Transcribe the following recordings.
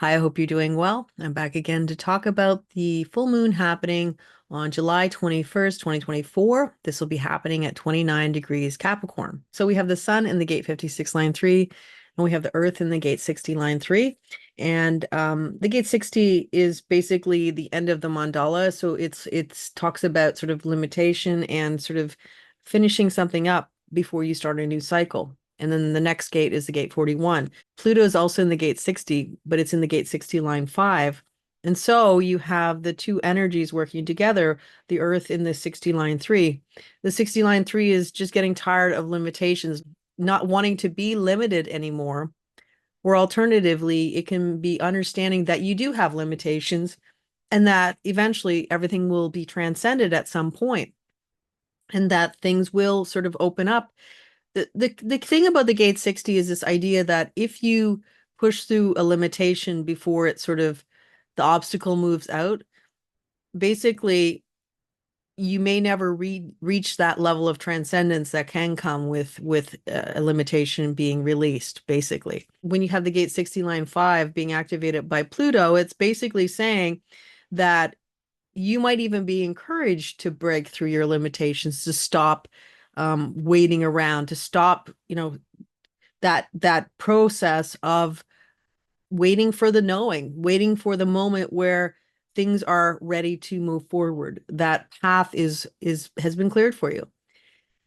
Hi, I hope you're doing well. I'm back again to talk about the full moon happening on July 21st, 2024. This will be happening at 29 degrees Capricorn. So we have the sun in the gate 56 line 3, and we have the earth in the gate 60 line 3. And the gate 60 is basically the end of the mandala. So it's talks about sort of limitation and sort of finishing something up before you start a new cycle. And then the next gate is the gate 41. Pluto is also in the gate 60, but it's in the gate 60 line 5. And so you have the two energies working together, the earth in the 60 line 3. The 60 line 3 is just getting tired of limitations, not wanting to be limited anymore. Or alternatively, it can be understanding that you do have limitations and that eventually everything will be transcended at some point and that things will sort of open up. The thing about the gate 60 is this idea that if you push through a limitation before it sort of the obstacle moves out, basically you may never reach that level of transcendence that can come with a limitation being released. Basically, when you have the gate 60 line 5 being activated by Pluto, it's basically saying that you might even be encouraged to break through your limitations, to stop waiting around, to stop, that process of waiting for the knowing, waiting for the moment where things are ready to move forward. That path has been cleared for you.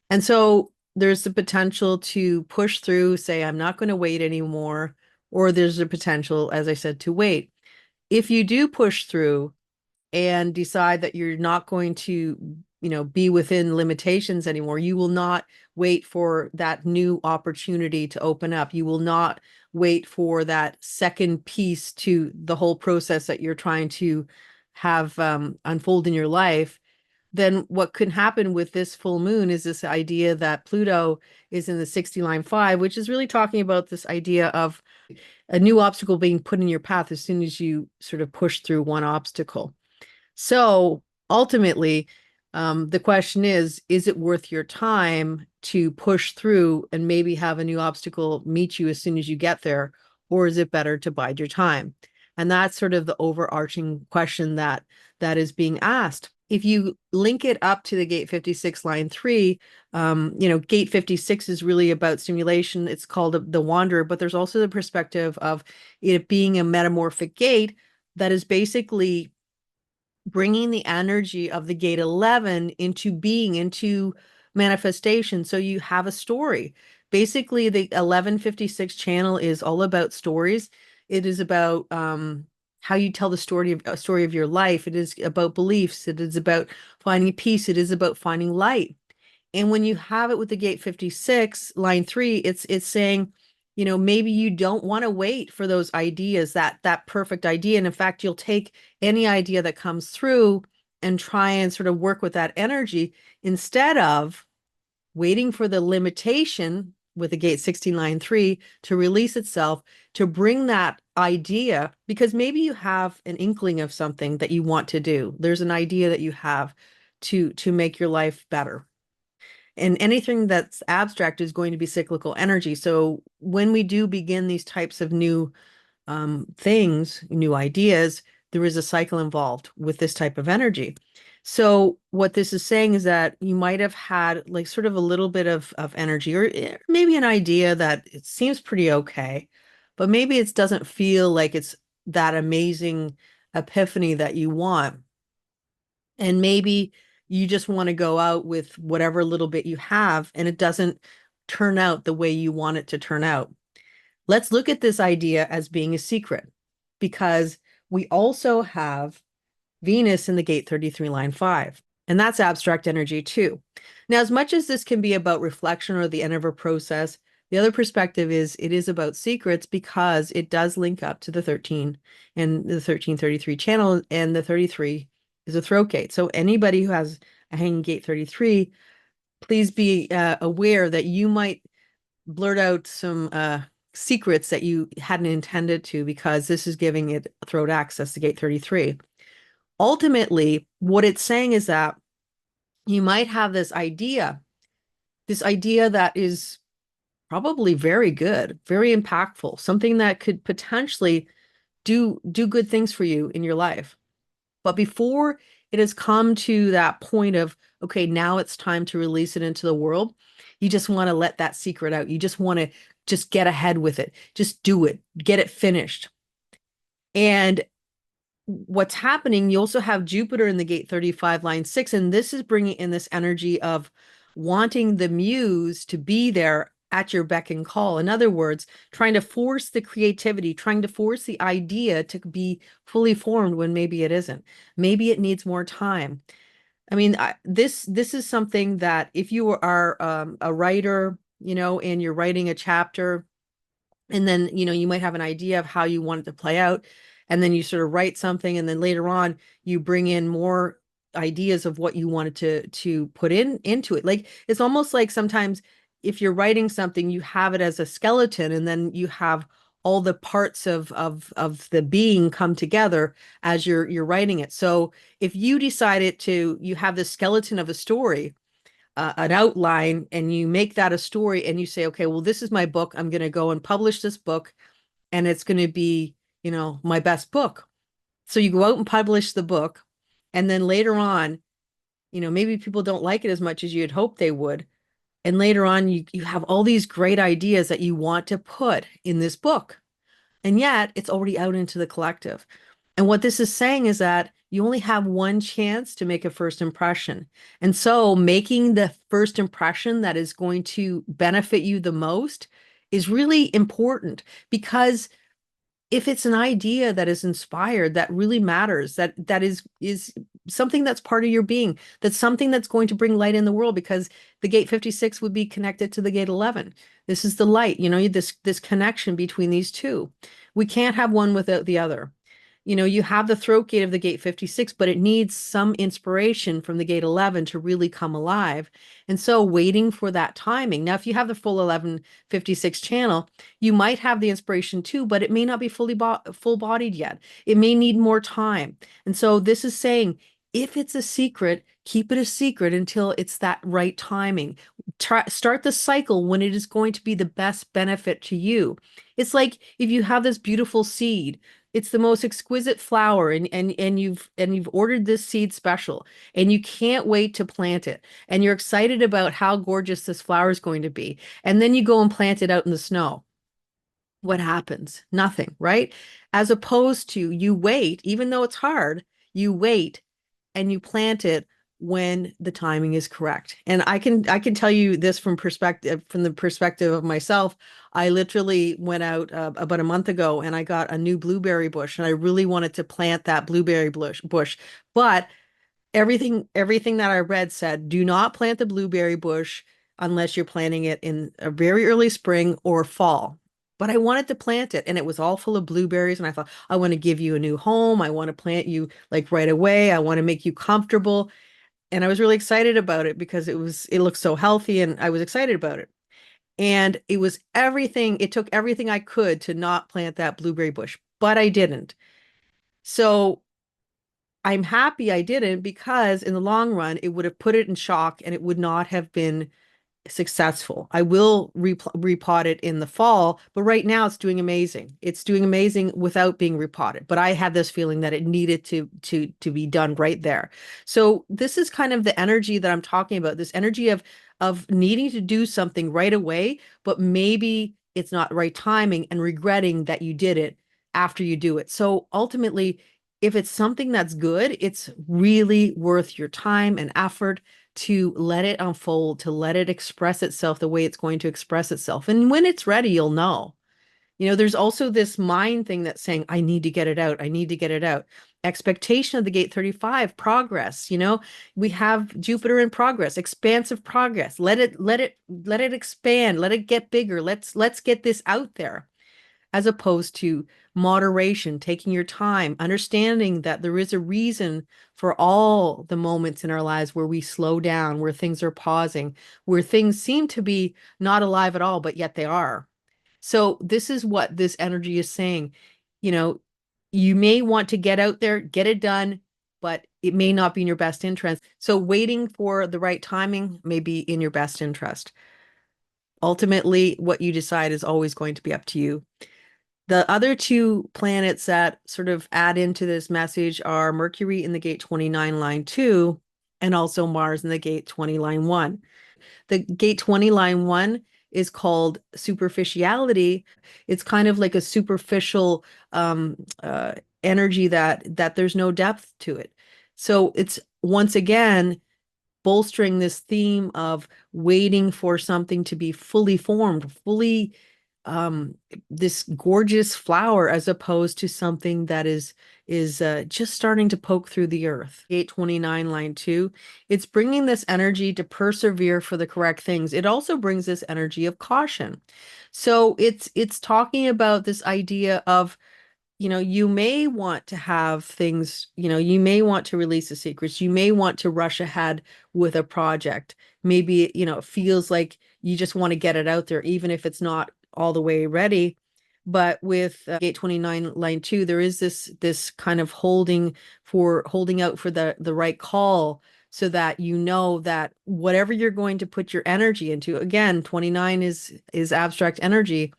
And so there's the potential to push through, say, I'm not going to wait anymore, or there's a potential, as I said, to wait. If you do push through and decide that you're not going to, be within limitations anymore, you will not wait for that new opportunity to open up. You will not wait for that second piece to the whole process that you're trying to have unfold in your life. Then what could happen with this full moon is this idea that Pluto is in the 60 line 5, which is really talking about this idea of a new obstacle being put in your path as soon as you sort of push through one obstacle. So ultimately, the question is it worth your time to push through and maybe have a new obstacle meet you as soon as you get there? Or is it better to bide your time? And that's sort of the overarching question that is being asked. If you link it up to the gate 56 line 3, gate 56 is really about stimulation. It's called the wanderer, but there's also the perspective of it being a metamorphic gate that is basically bringing the energy of the gate 11 into being, into manifestation. So you have a story. Basically, the 1156 channel is all about stories. It is about how you tell the story of your life. It is about beliefs. It is about finding peace. It is about finding light. And when you have it with the gate 56, line 3, it's saying, maybe you don't want to wait for those ideas, that perfect idea. And in fact, you'll take any idea that comes through and try and sort of work with that energy instead of waiting for the limitation with the gate 16 line 3 to release itself, to bring that idea, because maybe you have an inkling of something that you want to do. There's an idea that you have to make your life better. And anything that's abstract is going to be cyclical energy. So when we do begin these types of new things, new ideas, there is a cycle involved with this type of energy. So what this is saying is that you might have had like sort of a little bit of energy, or maybe an idea that it seems pretty okay, but maybe it doesn't feel like it's that amazing epiphany that you want. And maybe you just want to go out with whatever little bit you have, and it doesn't turn out the way you want it to turn out. Let's look at this idea as being a secret, because we also have Venus in the gate 33 line 5, and that's abstract energy too. Now, as much as this can be about reflection or the end of a process, the other perspective is it is about secrets, because it does link up to the 13 and the 1333 channel, and the 33 is a throat gate. So anybody who has a hanging gate 33, please be aware that you might blurt out some secrets that you hadn't intended to, because this is giving it throat access to gate 33. Ultimately, what it's saying is that you might have this idea that is probably very good, very impactful, something that could potentially do good things for you in your life. But before it has come to that point of, okay, now it's time to release it into the world, you just want to let that secret out. You just want to just get ahead with it. Just do it, get it finished. And what's happening, you also have Jupiter in the gate 35, line 6, and this is bringing in this energy of wanting the muse to be there at your beck and call. In other words, trying to force the creativity, trying to force the idea to be fully formed when maybe it isn't. Maybe it needs more time. I mean, this is something that if you are a writer, and you're writing a chapter, and then you might have an idea of how you want it to play out, and then you sort of write something, and then later on you bring in more ideas of what you wanted to put into it. Like, it's almost like sometimes if you're writing something, you have it as a skeleton, and then you have all the parts of the being come together as you're writing it. So if you decided you have this skeleton of a story, an outline, and you make that a story, and you say, okay, well, this is my book. I'm going to go and publish this book, and it's going to be, my best book. So you go out and publish the book, and then later on, maybe people don't like it as much as you had hoped they would. And later on, you have all these great ideas that you want to put in this book. And yet it's already out into the collective. And what this is saying is that you only have one chance to make a first impression. And so making the first impression that is going to benefit you the most is really important, because if it's an idea that is inspired, that really matters, that is something that's part of your being, that's something that's going to bring light in the world, because the gate 56 would be connected to the gate 11. This is the light, this connection between these two. We can't have one without the other. You have the throat gate of the gate 56, but it needs some inspiration from the gate 11 to really come alive. And so waiting for that timing. Now, if you have the full 1156 channel, you might have the inspiration too, but it may not be full bodied yet. It may need more time. And so this is saying, if it's a secret, keep it a secret until it's that right timing. Start the cycle when it is going to be the best benefit to you. It's like if you have this beautiful seed, it's the most exquisite flower, and you've ordered this seed special, and you can't wait to plant it, and you're excited about how gorgeous this flower is going to be, and then you go and plant it out in the snow. What happens? Nothing, right? As opposed to, you wait, even though it's hard, you wait and you plant it when the timing is correct. And I can tell you this from the perspective of myself. I literally went out about a month ago, and I got a new blueberry bush, and I really wanted to plant that blueberry bush, but everything that I read said, do not plant the blueberry bush unless you're planting it in a very early spring or fall. But I wanted to plant it, and it was all full of blueberries. And I thought, I want to give you a new home. I want to plant you like right away. I want to make you comfortable. And I was really excited about it because it looked so healthy, and I was excited about it. And it took everything I could to not plant that blueberry bush, but I didn't. So I'm happy I didn't, because in the long run, it would have put it in shock, and it would not have been successful. I will repot it in the fall, but right now it's doing amazing. It's doing amazing without being repotted. But I had this feeling that it needed to be done right there. So this is kind of the energy that I'm talking about, this energy of needing to do something right away, but maybe it's not right timing, and regretting that you did it after you do it. So ultimately, if it's something that's good, it's really worth your time and effort to let it unfold, to let it express itself the way it's going to express itself. And when it's ready, you'll know. There's also this mind thing that's saying, I need to get it out. I need to get it out. Expectation of the gate 35, progress. We have Jupiter in progress, expansive progress. Let it expand. Let it get bigger. Let's get this out there, as opposed to moderation, taking your time, understanding that there is a reason for all the moments in our lives where we slow down, where things are pausing, where things seem to be not alive at all, but yet they are. So this is what this energy is saying. You know, you may want to get out there, get it done, but it may not be in your best interest. So waiting for the right timing may be in your best interest. Ultimately, what you decide is always going to be up to you. The other two planets that sort of add into this message are Mercury in the gate 29 line 2 and also Mars in the gate 20 line 1. The gate 20 line 1 is called superficiality. It's kind of like a superficial energy that there's no depth to it. So it's once again bolstering this theme of waiting for something to be fully formed, fully um this gorgeous flower as opposed to something that is just starting to poke through the earth. 829 line 2, it's bringing this energy to persevere for the correct things. It also brings this energy of caution. So it's talking about this idea of, you may want to have things, you may want to release the secrets. You may want to rush ahead with a project. Maybe, it feels like you just want to get it out there, even if it's not all the way ready. But with gate 29 line 2, there is this kind of holding out for the right call, so that you know that whatever you're going to put your energy into, again, 29 is abstract energy,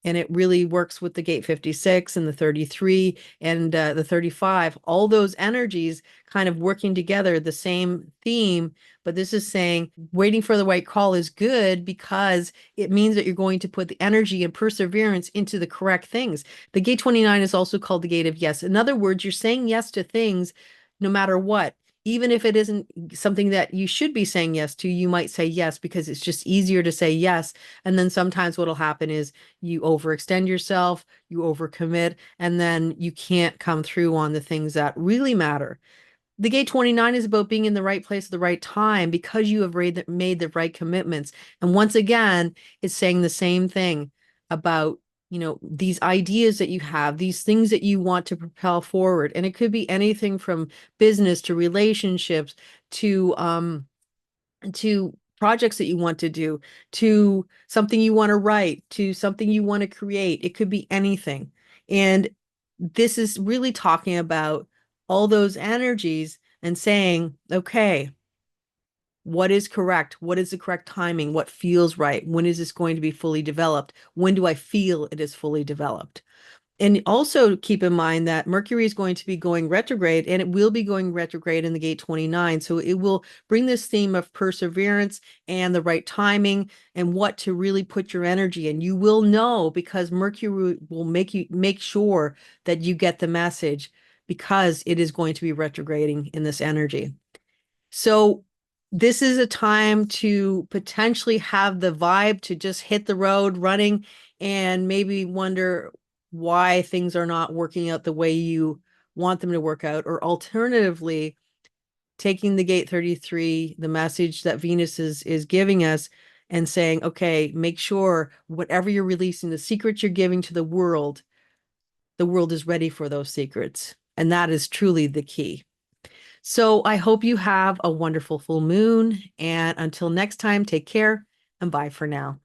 and it really works with the gate 56 and the 33 and the 35, all those energies kind of working together, the same theme. But this is saying waiting for the right call is good because it means that you're going to put the energy and perseverance into the correct things. The gate 29 is also called the gate of yes. In other words, you're saying yes to things no matter what. Even if it isn't something that you should be saying yes to, you might say yes because it's just easier to say yes. And then sometimes what'll happen is you overextend yourself, you overcommit, and then you can't come through on the things that really matter. The gate 29 is about being in the right place at the right time because you have made the right commitments. And once again, it's saying the same thing about, these ideas that you have, these things that you want to propel forward. And it could be anything from business to relationships to projects that you want to do, to something you want to write, to something you want to create. It could be anything. And this is really talking about all those energies and saying, okay, what is correct? What is the correct timing? What feels right? When is this going to be fully developed? When do I feel it is fully developed? And also keep in mind that Mercury is going to be going retrograde, and it will be going retrograde in the gate 29. So it will bring this theme of perseverance and the right timing and what to really put your energy in. You will know because Mercury will make sure that you get the message because it is going to be retrograding in this energy. So this is a time to potentially have the vibe to just hit the road running and maybe wonder why things are not working out the way you want them to work out. Or alternatively, taking the gate 33, the message that Venus is giving us, and saying, okay, make sure whatever you're releasing, the secrets you're giving to the world is ready for those secrets. And that is truly the key. So I hope you have a wonderful full moon. And until next time, take care and bye for now.